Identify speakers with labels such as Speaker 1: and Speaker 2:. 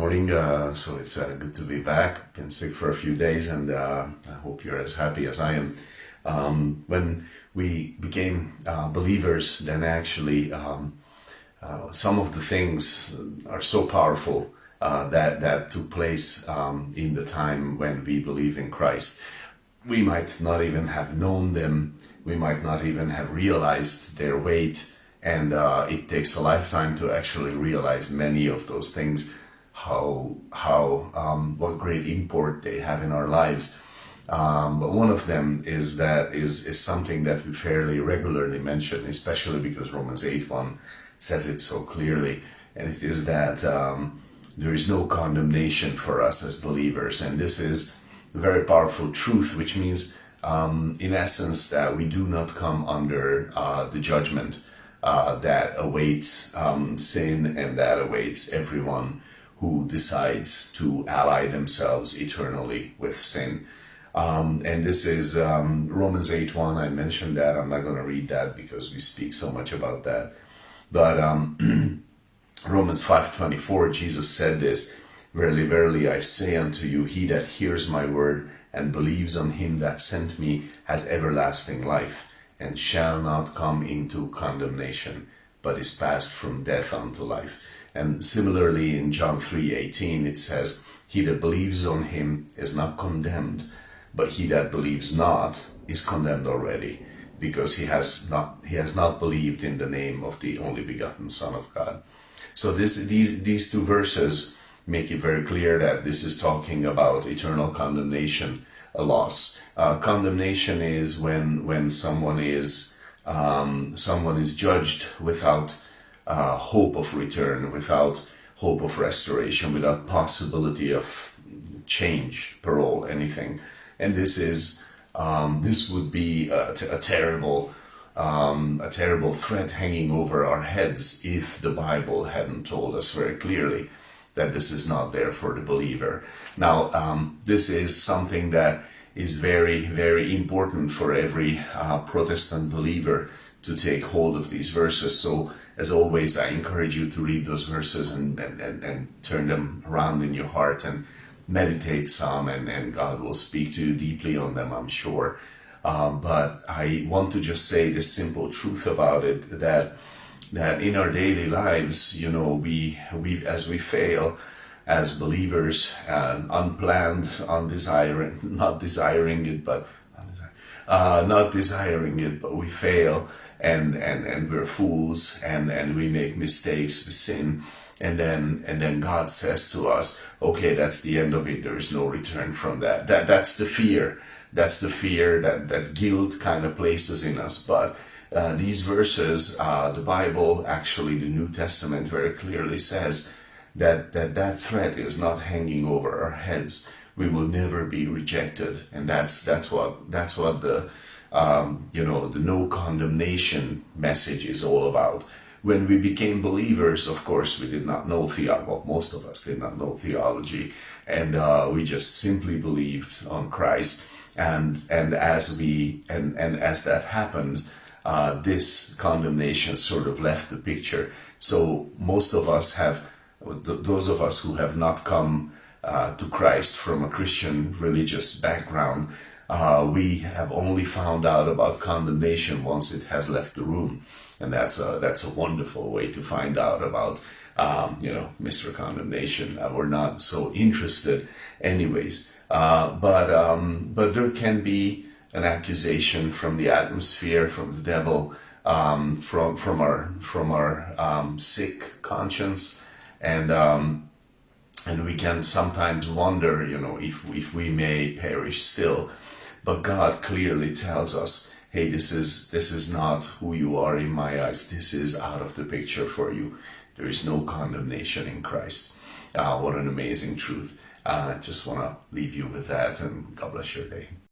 Speaker 1: morning. So it's good to be back. Been sick for a few days, and I hope you're as happy as I am. When we became believers, then actually some of the things are so powerful that took place in the time when we believe in Christ. We might not even have known them. We might not even have realized their weight. And it takes a lifetime to actually realize many of those things, what great import they have in our lives. But one of them is something that we fairly regularly mention, especially because Romans 8:1 says it so clearly, and it is that there is no condemnation for us as believers. And this is a very powerful truth, which means in essence that we do not come under the judgment that awaits sin, and that awaits everyone who decides to ally themselves eternally with sin. And this is Romans 8:1. I mentioned that. I'm not going to read that because we speak so much about that. But Romans 5:24, Jesus said this, "Verily, verily, I say unto you, he that hears my word and believes on him that sent me has everlasting life, and shall not come into condemnation, but is passed from death unto life." And similarly in John 3:18 it says, "He that believes on him is not condemned, but he that believes not is condemned already, because he has not believed in the name of the only begotten Son of God." So these two verses make it very clear that this is talking about eternal condemnation, a loss. Condemnation is when someone is judged without hope of return, without hope of restoration, without possibility of change, parole, anything. And this would be a terrible threat hanging over our heads if the Bible hadn't told us very clearly that this is not there for the believer. Now, this is something that is very, very important for every Protestant believer to take hold of these verses. So, as always, I encourage you to read those verses and turn them around in your heart and meditate some, and God will speak to you deeply on them, I'm sure. But I want to just say this simple truth about it, that in our daily lives, you know, we as we fail as believers, unplanned, not desiring it, but we fail, and we're fools, and we make mistakes, we sin, and then God says to us, okay, that's the end of it. There is no return from that. That's the fear. That's the fear that guilt kind of places in us. But these verses, the Bible, actually the New Testament, very clearly says that threat is not hanging over our heads. We will never be rejected, and that's what the the no condemnation message is all about. When we became believers, of course, we did not know theology. Well, most of us did not know theology, and we just simply believed on Christ. And as that happened, this condemnation sort of left the picture. So most of us those of us who have not come to Christ from a Christian religious background, we have only found out about condemnation once it has left the room. And that's a wonderful way to find out about, Mr. Condemnation. We're not so interested anyways. But there can be an accusation from the atmosphere, from the devil, from our sick conscience, and we can sometimes wonder, if we may perish still. But God clearly tells us, hey, this is not who you are in my eyes. This is out of the picture for you. There is no condemnation in Christ. What an amazing truth. I just want to leave you with that, and God bless your day.